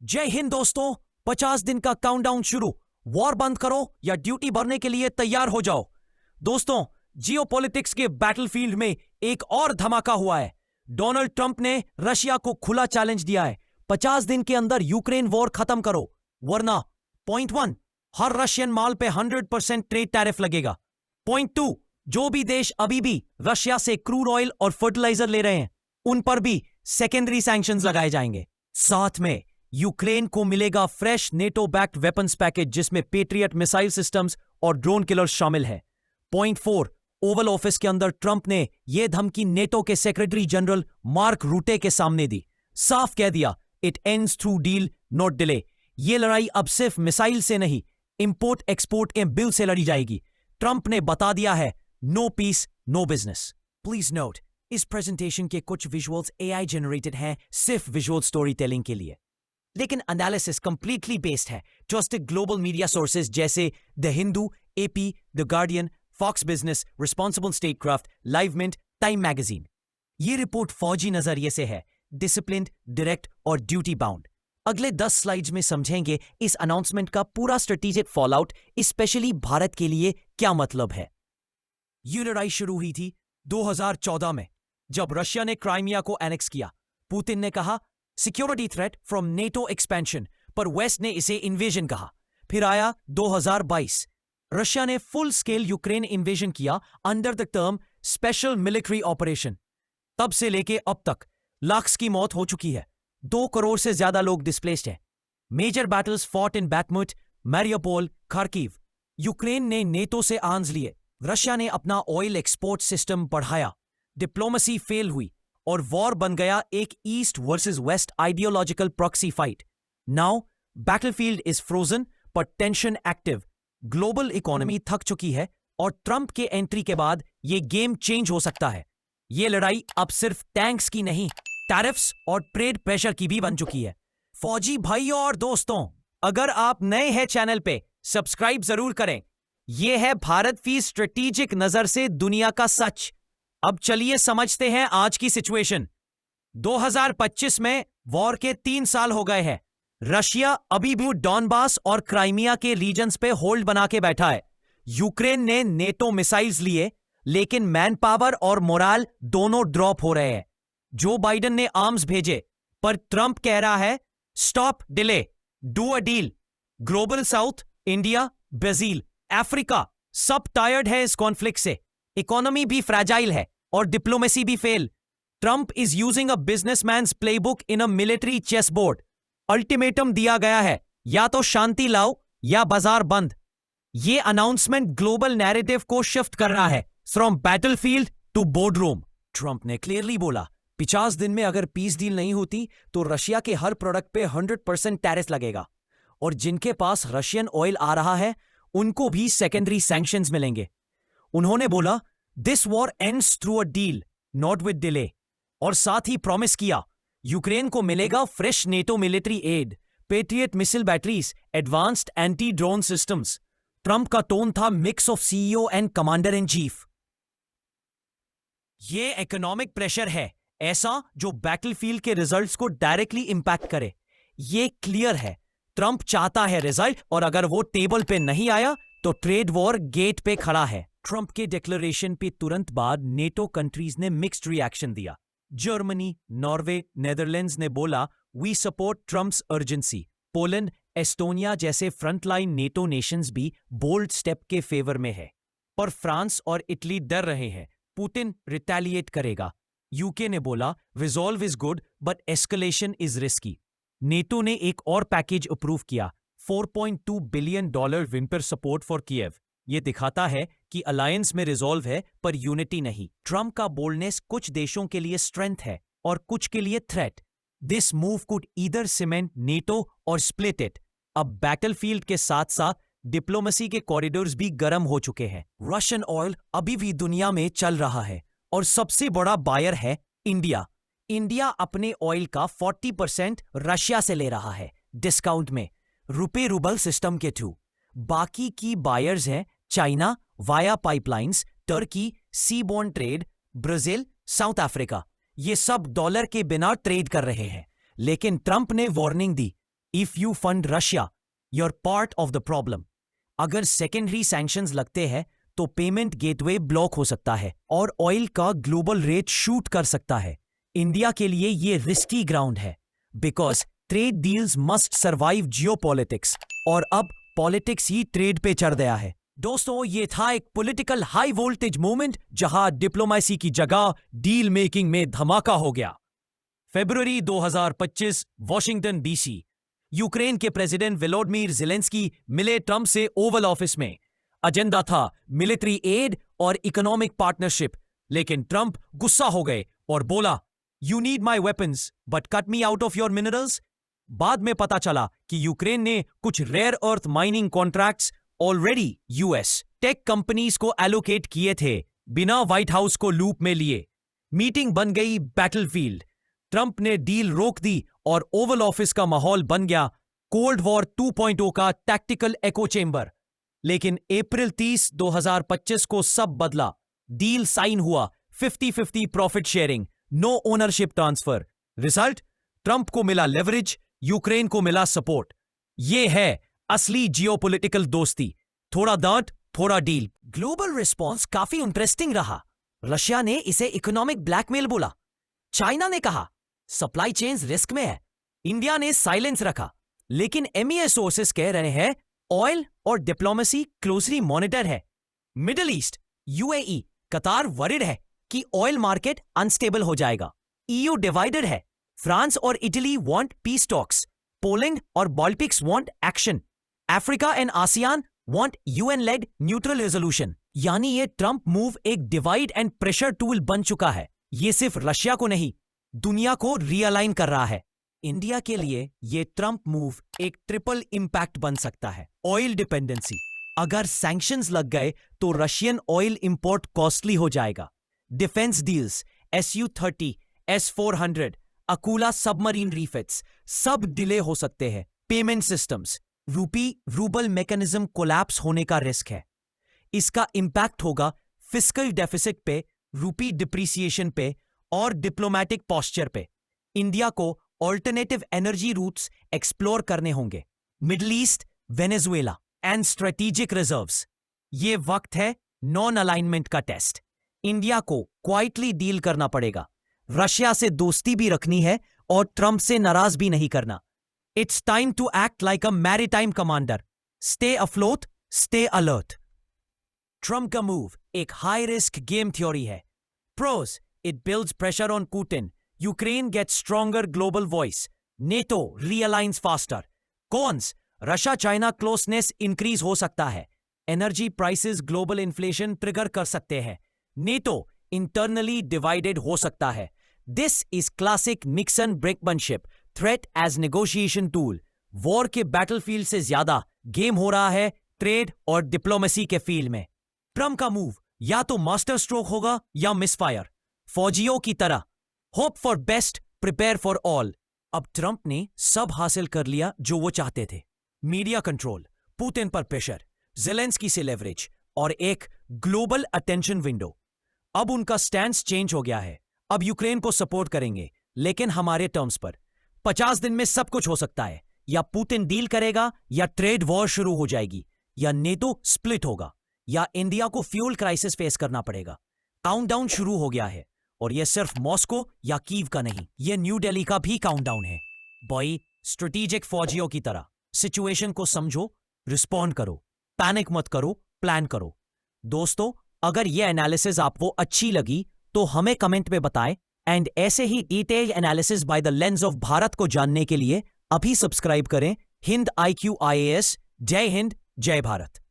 जय हिंद दोस्तों। 50 दिन का काउंटडाउन शुरू। वॉर बंद करो या ड्यूटी भरने के लिए तैयार हो जाओ। दोस्तों, जियोपॉलिटिक्स के बैटलफील्ड में एक और धमाका हुआ है। डोनाल्ड ट्रंप ने रशिया को खुला चैलेंज दिया है, 50 दिन के अंदर यूक्रेन वॉर खत्म करो, वरना पॉइंट 1, हर रशियन माल पे 100% ट्रेड टैरिफ लगेगा। पॉइंट 2, जो भी देश अभी भी रशिया से क्रूड ऑयल और फर्टिलाइजर ले रहे हैं, उन पर भी सेकेंडरी सैंक्शंस लगाए जाएंगे। साथ में यूक्रेन को मिलेगा fresh NATO backed weapons package, जिसमें पेट्रियट मिसाइल सिस्टम्स और ड्रोन किलर्स शामिल है। पॉइंट 4, ओवल ऑफिस के अंदर ट्रंप ने यह धमकी नेटो के सेक्रेटरी जनरल मार्क रूटे के सामने दी। साफ कह दिया, it ends through deal not delay. यह लड़ाई अब सिर्फ मिसाइल से नहीं, इंपोर्ट एक्सपोर्ट के बिल से लड़ी जाएगी। ट्रंप ने बता दिया है, no peace no business. Please note, इस प्रेजेंटेशन के कुछ विजुअल्स एआई जनरेटेड हैं, सिर्फ विजुअल स्टोरी टेलिंग के लिए, लेकिन एनालिसिस कंप्लीटली बेस्ड है ट्रस्टेड ग्लोबल मीडिया सोर्सेज जैसे the Hindu, AP, the Guardian, Fox Business, Responsible Statecraft, Live Mint, Time magazine. ये रिपोर्ट फौजी नजरिए से है, डिसिप्लिन्ड, डायरेक्ट और ड्यूटी बाउंड। अगले 10 स्लाइड्स में समझेंगे इस अनाउंसमेंट का पूरा स्ट्रेटेजिक फॉलआउट, स्पेशली भारत के लिए क्या मतलब है। ये लड़ाई शुरू हुई थी 2014 में, जब रशिया ने क्राइमिया को एनेक्स किया। पुतिन ने कहा security threat from NATO expansion, पर वेस्ट ने इसे इन्वेजन कहा। फिर आया 2022, रशिया ने फुल स्केल यूक्रेन इन्वेजन किया under the term special military operation. तब से लेके अब तक लाख्स की मौत हो चुकी है, 2 करोड़ से ज्यादा लोग डिस्प्लेस्ड हैं। Major battles fought in Bakhmut, Mariupol, Kharkiv. Ukraine ने नेटो से आर्म्स लिए, रशिया ने अपना ऑयल एक्सपोर्ट सिस्टम बढ़ाया, डिप्लोमेसी फेल हुई और वॉर बन गया एक east versus west ideological proxy fight. Now battlefield is frozen पर टेंशन एक्टिव। ग्लोबल इकोनॉमी थक चुकी है और ट्रंप के एंट्री के बाद यह गेम चेंज हो सकता है। यह लड़ाई अब सिर्फ टैंक्स की नहीं, टैरिफ्स और ट्रेड प्रेशर की भी बन चुकी है। फौजी भाइयों और दोस्तों, अगर आप नए हैं चैनल पे, सब्सक्राइब जरूर करें। यह है भारत की स्ट्रेटेजिक नजर से दुनिया का सच। अब चलिए समझते हैं आज की सिचुएशन। 2025 में वॉर के 3 साल हो गए हैं। रशिया अभी भी डॉनबास और क्राइमिया के रीजन्स पे होल्ड बना के बैठा है। यूक्रेन ने नेटो मिसाइल्स लिए, लेकिन मैन पावर और मोराल दोनों ड्रॉप हो रहे हैं। जो बाइडेन ने आर्म्स भेजे, पर ट्रंप कह रहा है stop delay, do a deal. Global south, India, Brazil, Africa सब टायर्ड है इस कॉन्फ्लिक्ट से। इकोनॉमी भी फ्रैजाइल है और डिप्लोमेसी भी fail. Trump is using a businessman's playbook in a military chess board. Ultimatum दिया गया है, या तो शांति लाओ या बाजार बंद। यह अनाउंसमेंट ग्लोबल नैरेटिव को शिफ्ट कर रहा है from battlefield to boardroom. Trump ने क्लियरली बोला, 50 दिन में अगर पीस डील नहीं होती तो रशिया के हर प्रोडक्ट पे 100% टैरिफ लगेगा, और जिनके पास रशियन ऑयल आ रहा है उनको भी सेकेंडरी सैंक्शंस मिलेंगे। उन्होंने बोला this war ends through a deal not with delay, और साथ ही प्रॉमिस किया यूक्रेन को मिलेगा fresh NATO military add, patriot missile batteries, advanced anti drone systems. Trump का टोन था mix of CEO and commander in chief. ये economic pressure है ऐसा जो बैटलफील्ड के रिजल्ट्स को डायरेक्टली इंपैक्ट करे। ये क्लियर है, ट्रंप चाहता है रिजल्ट, और अगर वो टेबल पे नहीं आया तो ट्रेड वॉर गेट पे खड़ा है। ट्रंप के डिक्लेरेशन पे तुरंत बाद नेटो कंट्रीज ने मिक्स्ड रिएक्शन दिया। जर्मनी, नॉर्वे, नेदरलैंड्स ने बोला we support Trump's urgency. Poland, Estonia जैसे फ्रंटलाइन नेटो नेशंस भी बोल्ड स्टेप के फेवर में है। पर फ्रांस और इटली डर रहे हैं, पुतिन रिटेलिएट करेगा। यूके ने बोला resolve is good but escalation is risky. NATO ने एक और पैकेज अप्रूव किया, $4.2 billion winter support for Kyiv. यह दिखाता है कि अलायंस में रिजॉल्व है पर यूनिटी नहीं। ट्रंप का बोल्डनेस कुछ देशों के लिए स्ट्रेंथ है और कुछ के लिए threat. This move could either cement NATO और स्प्लिट इट। अब बैटलफील्ड के साथ साथ डिप्लोमेसी के कॉरिडोर्स भी गर्म हो चुके हैं। रशियन ऑयल अभी भी दुनिया में चल रहा है और सबसे बड़ा बायर है इंडिया। इंडिया अपने ऑयल का 40% रशिया से ले रहा है डिस्काउंट में, रुपए रूबल सिस्टम के थ्रू। बाकी की बायर्स हैं China via pipelines, Turkey, seaborne trade, Brazil, South Africa. ये सब डॉलर के बिना ट्रेड कर रहे हैं। लेकिन ट्रंप ने वार्निंग दी, if you fund Russia you're part of the problem. अगर सेकेंडरी सैंक्शंस लगते हैं तो पेमेंट गेटवे ब्लॉक हो सकता है और ऑयल का ग्लोबल रेट शूट कर सकता है। इंडिया के लिए यह रिस्की ग्राउंड है because trade deals must survive geopolitics, और अब पॉलिटिक्स ही ट्रेड पे चढ़ गया है। दोस्तों, ये था एक पॉलिटिकल हाई वोल्टेज मोमेंट जहां डिप्लोमेसी की जगह डील मेकिंग में धमाका हो गया। फरवरी 2025, वॉशिंगटन डीसी। यूक्रेन के प्रेसिडेंट वोलोडिमीर ज़ेलेंस्की मिले ट्रंप से ओवल ऑफिस में। एजेंडा था मिलिट्री एड और इकोनॉमिक पार्टनरशिप, लेकिन ट्रंप गुस्सा हो गए और बोला, you need my weapons but cut me out of your minerals. बाद में पता चला कि यूक्रेन ने कुछ rare earth mining contracts already US tech companies को एलोकेट किए थे, बिना व्हाइट हाउस को लूप में लिए। मीटिंग बन गई बैटलफील्ड। ट्रंप ने डील रोक दी और ओवल ऑफिस का माहौल बन गया कोल्ड वॉर 2.0 का टैक्टिकल एको चेंबर। लेकिन अप्रैल 30, 2025 को सब बदला। डील साइन हुआ, 50-50 profit sharing, no ownership transfer. Result, Trump को मिला लेवरेज, यूक्रेन को मिला सपोर्ट। यह है असली जियोपॉलिटिकल दोस्ती, थोड़ा डांट थोड़ा डील। ग्लोबल रिस्पॉन्स काफी इंटरेस्टिंग रहा। रशिया ने इसे इकोनॉमिक ब्लैकमेल बोला, चाइना ने कहा सप्लाई चेन्स रिस्क में है, इंडिया ने साइलेंस रखा। लेकिन एमईए सोर्सेस कह रहे हैं ऑयल और डिप्लोमेसी क्लोजली मॉनिटर है। Middle East, UAE, Qatar worried है कि ऑयल मार्केट अनस्टेबल हो जाएगा। ईयू डिवाइडेड है, फ्रांस और Italy want peace talks, Poland और Baltics want action, Africa and ASEAN want UN led neutral resolution. यानी ये ट्रंप मूव एक डिवाइड एंड प्रेशर टूल बन चुका है। ये सिर्फ रशिया को नहीं, दुनिया को रियलाइन कर रहा है। इंडिया के लिए ये ट्रंप मूव एक ट्रिपल इंपैक्ट बन सकता है। ऑयल डिपेंडेंसी, अगर सैंक्शंस लग गए तो रशियन ऑयल इंपोर्ट कॉस्टली हो जाएगा। Defence deals, SU-30, S-400, Akula submarine refits, सब डिले हो सकते हैं। Payment systems, rouble mechanism collapse होने का रिस्क है। इसका इंपैक्ट होगा फिस्कल डेफिसिट पे, रूपी डिप्रिसिएशन पे और डिप्लोमेटिक पॉस्चर पे। इंडिया को ऑल्टरनेटिव एनर्जी रूट्स एक्सप्लोर करने होंगे, middle east, Venezuela and strategic reserves. ये वक्त है नॉन अलाइनमेंट का टेस्ट। इंडिया को क्वाइटली डील करना पड़ेगा, रशिया से दोस्ती भी रखनी है और ट्रंप से नाराज भी नहीं करना। It's time to act like a maritime commander, stay afloat, stay alert. Trump का मूव एक हाई रिस्क गेम थ्योरी है। Pros, it builds pressure on Putin. Ukraine gets stronger global voice. NATO realigns faster. Cons, Russia-China closeness increase हो सकता है. Energy prices global inflation trigger कर सकते हैं. NATO internally divided हो सकता है. This is classic Nixon brinkmanship, threat as negotiation tool. War के battlefield से ज्यादा गेम हो रहा है ट्रेड और डिप्लोमेसी के फील्ड में। ट्रंप का मूव या तो मास्टर स्ट्रोक होगा या मिसफायर, फौजियों की तरह। Hope for best, prepare for all. अब ट्रंप ने सब हासिल कर लिया जो वो चाहते थे। मीडिया कंट्रोल, पुतिन पर प्रेशर, ज़ेलेंस्की से लेवरेज और एक ग्लोबल अटेंशन विंडो। अब उनका स्टैंड चेंज हो गया है। अब यूक्रेन को सपोर्ट करेंगे, लेकिन हमारे टर्म्स पर। 50 दिन में सब कुछ हो सकता है। या पुतिन डील करेगा, या ट्रेड वॉर शुरू हो जाएगी, या नेटो स्प्लिट होगा, या इंडिया को फ्यूल क्राइसिस फेस करना पड़ेगा। काउंटडाउन शुरू हो गया है, और यह सिर्फ मॉस्को या कीव का नहीं, यह न्यू दिल्ली का भी काउंटडाउन है। बॉय, स्ट्रेटेजिक फौजियों की तरह सिचुएशन को समझो, रिस्पॉन्ड करो, पैनिक मत करो, प्लान करो। दोस्तों, अगर यह एनालिसिस आपको अच्छी लगी तो हमें कमेंट में बताएं, एंड ऐसे ही detail analysis by the lens of Bharat को जानने के लिए अभी सब्सक्राइब करें हिंद IQ IAS। जय हिंद, जय भारत।